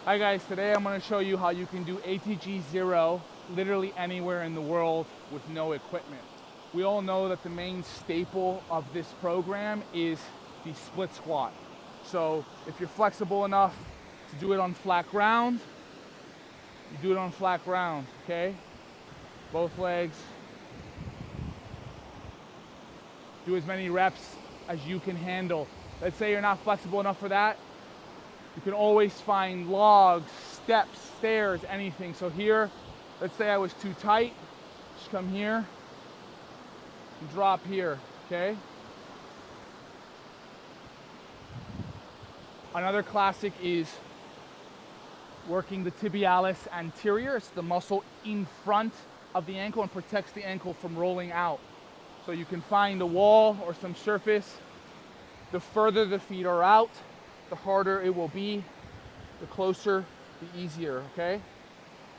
Hi guys, today I'm going to show you how you can do ATG Zero literally anywhere in the world with no equipment. We all know that the main staple of this program is the split squat. So if you're flexible enough to do it on flat ground, you do it on flat ground, okay? Both legs. Do as many reps as you can handle. Let's say you're not flexible enough for that. You can always find logs, steps, stairs, anything. So here, let's say I was too tight, just come here and drop here, okay? Another classic is working the tibialis anterior. It's the muscle in front of the ankle and protects the ankle from rolling out. So you can find a wall or some surface. The further the feet are out, the harder it will be. The closer, the easier, okay?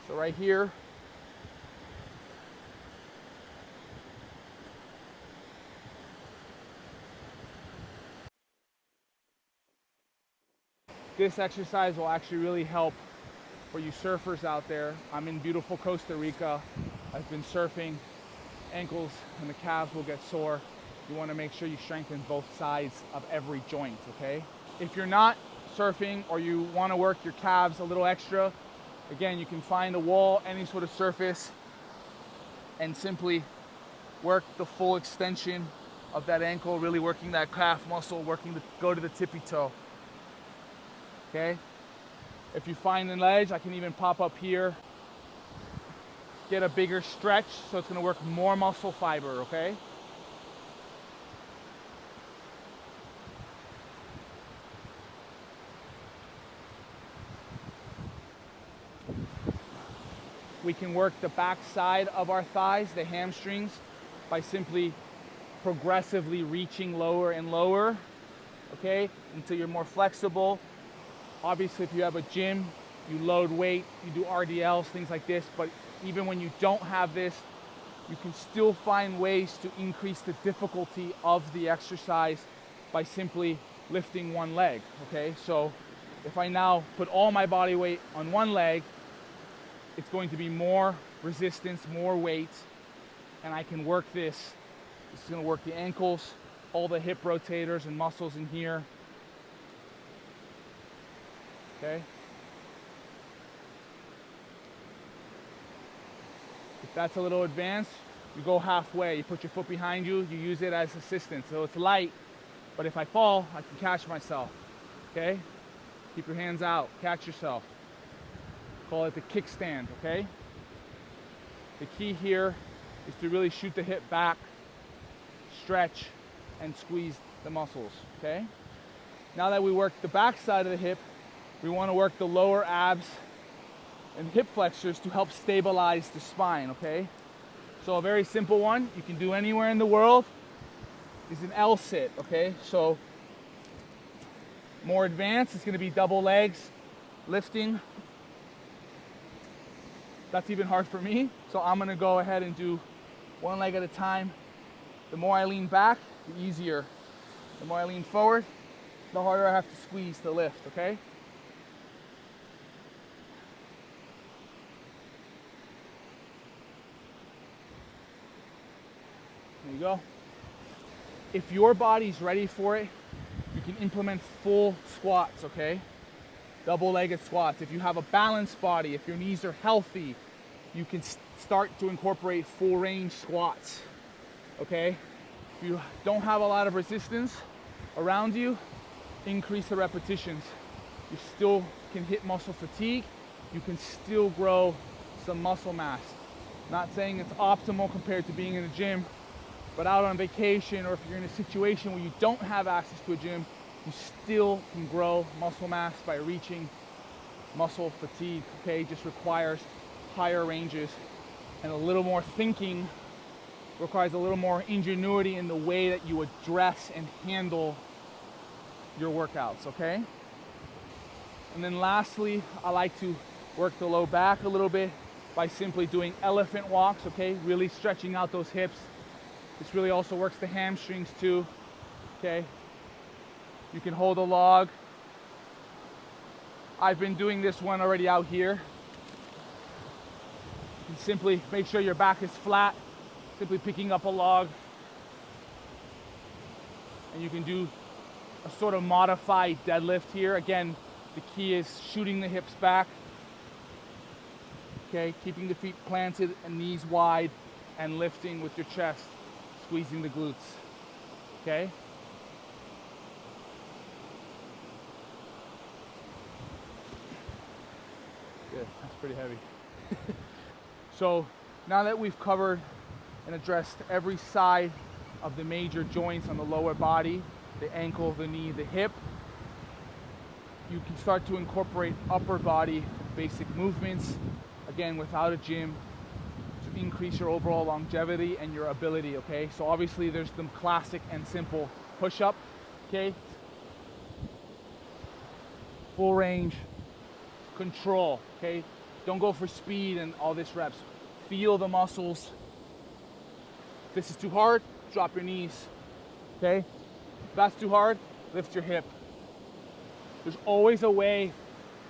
So right here. This exercise will actually really help for you surfers out there. I'm in beautiful Costa Rica. I've been surfing. Ankles and the calves will get sore. You want to make sure you strengthen both sides of every joint, okay? If you're not surfing or you want to work your calves a little extra, again, you can find a wall, any sort of surface, and simply work the full extension of that ankle, really working that calf muscle, go to the tippy toe, okay? If you find an ledge, I can even pop up here, get a bigger stretch, so it's going to work more muscle fiber, okay? We can work the back side of our thighs, the hamstrings, by simply progressively reaching lower and lower, okay, until you're more flexible. Obviously, if you have a gym, you load weight, you do RDLs, things like this, but even when you don't have this, you can still find ways to increase the difficulty of the exercise by simply lifting one leg, okay? So if I now put all my body weight on one leg, it's going to be more resistance, more weight, and I can work this. This is going to work the ankles, all the hip rotators and muscles in here, okay? If that's a little advanced, you go halfway. You put your foot behind you, you use it as assistance. So it's light, but if I fall, I can catch myself, okay? Keep your hands out, catch yourself. Call it the kickstand, okay? The key here is to really shoot the hip back, stretch, and squeeze the muscles, okay? Now that we work the back side of the hip, we want to work the lower abs and hip flexors to help stabilize the spine, okay? So a very simple one, you can do anywhere in the world, is an L sit, okay? So more advanced, it's going to be double legs, lifting. That's even hard for me, so I'm going to go ahead and do one leg at a time. The more I lean back, the easier. The more I lean forward, the harder I have to squeeze to lift, okay? There you go. If your body's ready for it, you can implement full squats, okay? Double-legged squats. If you have a balanced body, if your knees are healthy, you can start to incorporate full range squats, okay? If you don't have a lot of resistance around you, increase the repetitions. You still can hit muscle fatigue. You can still grow some muscle mass. Not saying it's optimal compared to being in a gym, but out on vacation or if you're in a situation where you don't have access to a gym, you still can grow muscle mass by reaching muscle fatigue, okay? Just requires higher ranges and a little more thinking, requires a little more ingenuity in the way that you address and handle your workouts, okay? And then lastly, I like to work the low back a little bit by simply doing elephant walks, okay? Really stretching out those hips. This really also works the hamstrings too, okay? You can hold a log, I've been doing this one already out here. And simply make sure your back is flat, simply picking up a log. And you can do a sort of modified deadlift here. Again, the key is shooting the hips back. Okay, keeping the feet planted and knees wide and lifting with your chest, squeezing the glutes. Okay? Good, that's pretty heavy. So now that we've covered and addressed every side of the major joints on the lower body, the ankle, the knee, the hip, you can start to incorporate upper body basic movements, again without a gym, to increase your overall longevity and your ability, okay? So obviously there's the classic and simple push-up, okay? Full range, control, okay? Don't go for speed and all this reps. Feel the muscles. If this is too hard, drop your knees, okay? If that's too hard, lift your hip. There's always a way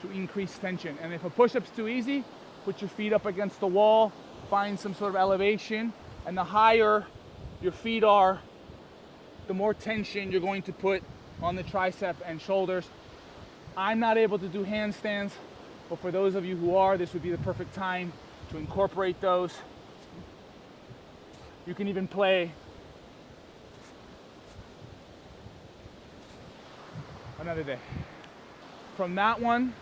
to increase tension. And if a push-up's too easy, put your feet up against the wall, find some sort of elevation, and the higher your feet are, the more tension you're going to put on the tricep and shoulders. I'm not able to do handstands, but for those of you who are, this would be the perfect time to incorporate those. You can even play another day. From that one,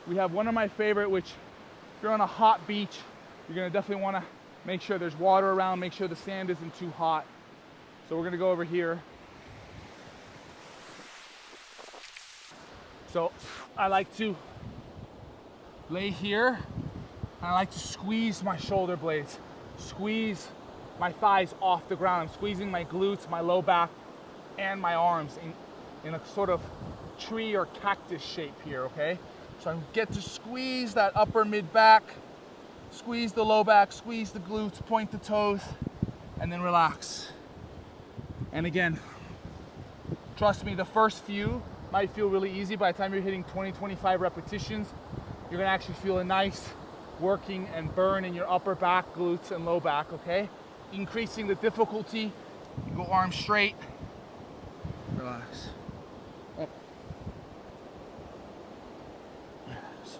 we have one of my favorite, which if you're on a hot beach, you're gonna definitely wanna make sure there's water around, make sure the sand isn't too hot. So we're gonna go over here. So I like to lay here, and I like to squeeze my shoulder blades, squeeze my thighs off the ground. I'm squeezing my glutes, my low back, and my arms in a sort of tree or cactus shape here, okay? So I get to squeeze that upper mid back, squeeze the low back, squeeze the glutes, point the toes, and then relax. And again, trust me, the first few might feel really easy. By the time you're hitting 20, 25 repetitions, you're gonna actually feel a nice working and burn in your upper back, glutes, and low back, okay? Increasing the difficulty, you go arms straight, relax. Up.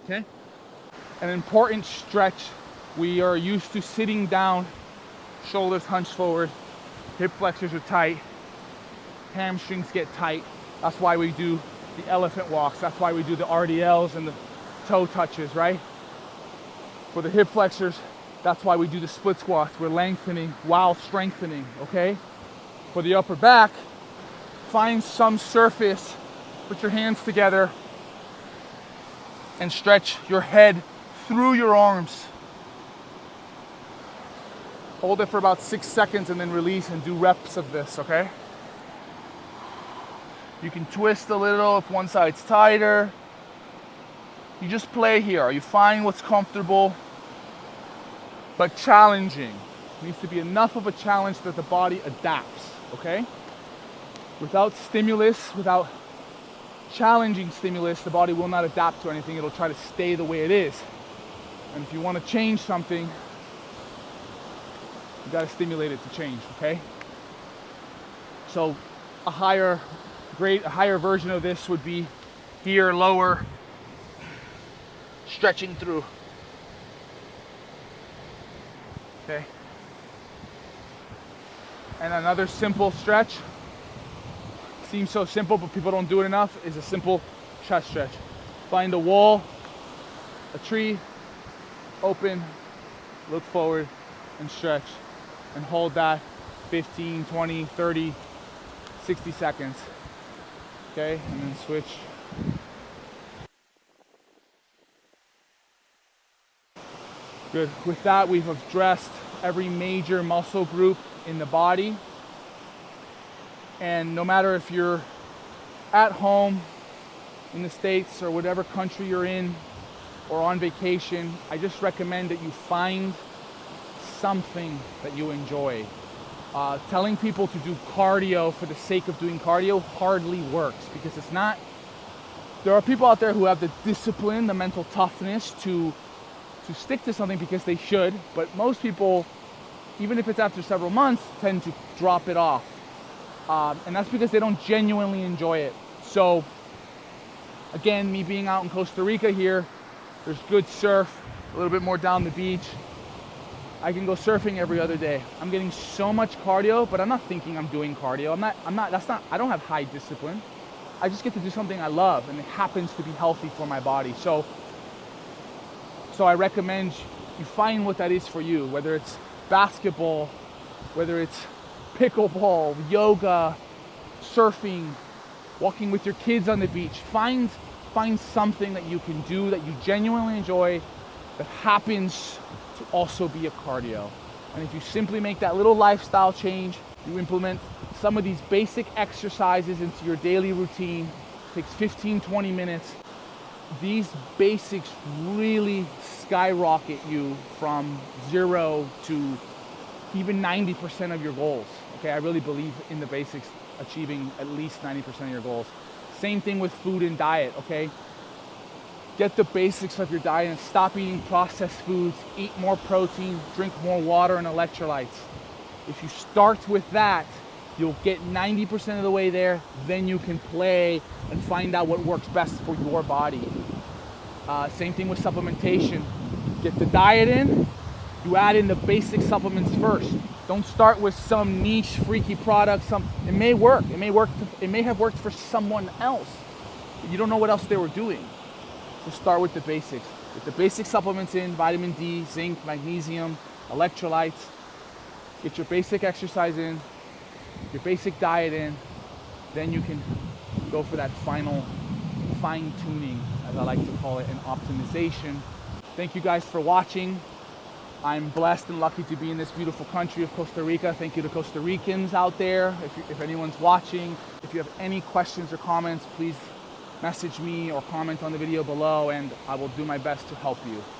Okay? An important stretch, we are used to sitting down, shoulders hunched forward, hip flexors are tight, hamstrings get tight. That's why we do the elephant walks. That's why we do the RDLs and the toe touches, right? For the hip flexors, that's why we do the split squats. We're lengthening while strengthening, okay? For the upper back, find some surface, put your hands together, and stretch your head through your arms. Hold it for about 6 seconds and then release and do reps of this, okay? You can twist a little if one side's tighter. You just play here. You find what's comfortable, but challenging. It needs to be enough of a challenge that the body adapts, okay? Without stimulus, without challenging stimulus, the body will not adapt to anything. It'll try to stay the way it is. And if you want to change something, you got to stimulate it to change, okay? So a higher version of this would be here, lower, stretching through. Okay. And another simple stretch, seems so simple, but people don't do it enough, is a simple chest stretch. Find a wall, a tree, open, look forward, and stretch. And hold that 15, 20, 30, 60 seconds. Okay, and then switch. Good. With that, we've addressed every major muscle group in the body. And no matter if you're at home in the States or whatever country you're in or on vacation, I just recommend that you find something that you enjoy. Telling people to do cardio for the sake of doing cardio hardly works, because it's not there are people out there who have the discipline, the mental toughness to stick to something because they should, but most people, even if it's after several months, tend to drop it off. And that's because they don't genuinely enjoy it. So again, me being out in Costa Rica here, there's good surf, a little bit more down the beach. I can go surfing every other day. I'm getting so much cardio, but I'm not thinking I'm doing cardio. I don't have high discipline. I just get to do something I love, and it happens to be healthy for my body. So I recommend you find what that is for you, whether it's basketball, whether it's pickleball, yoga, surfing, walking with your kids on the beach. Find something that you can do that you genuinely enjoy that happens to also be a cardio. And if you simply make that little lifestyle change, you implement some of these basic exercises into your daily routine, it takes 15-20 minutes. These basics really skyrocket you from 0 to even 90% of your goals. Okay, I really believe in the basics achieving at least 90% of your goals. Same thing with food and diet, okay? Get the basics of your diet and stop eating processed foods, eat more protein, drink more water and electrolytes. If you start with that, you'll get 90% of the way there, then you can play and find out what works best for your body. Same thing with supplementation. Get the diet in, you add in the basic supplements first. Don't start with some niche freaky product. It may work, it may have worked for someone else, but you don't know what else they were doing. So start with the basics. Get the basic supplements in, vitamin D, zinc, magnesium, electrolytes. Get your basic exercise in, your basic diet in, then you can go for that final fine-tuning, as I like to call it, and optimization. Thank you guys for watching. I'm blessed and lucky to be in this beautiful country of Costa Rica. Thank you to Costa Ricans out there. If anyone's watching, if you have any questions or comments, please message me or comment on the video below, and I will do my best to help you.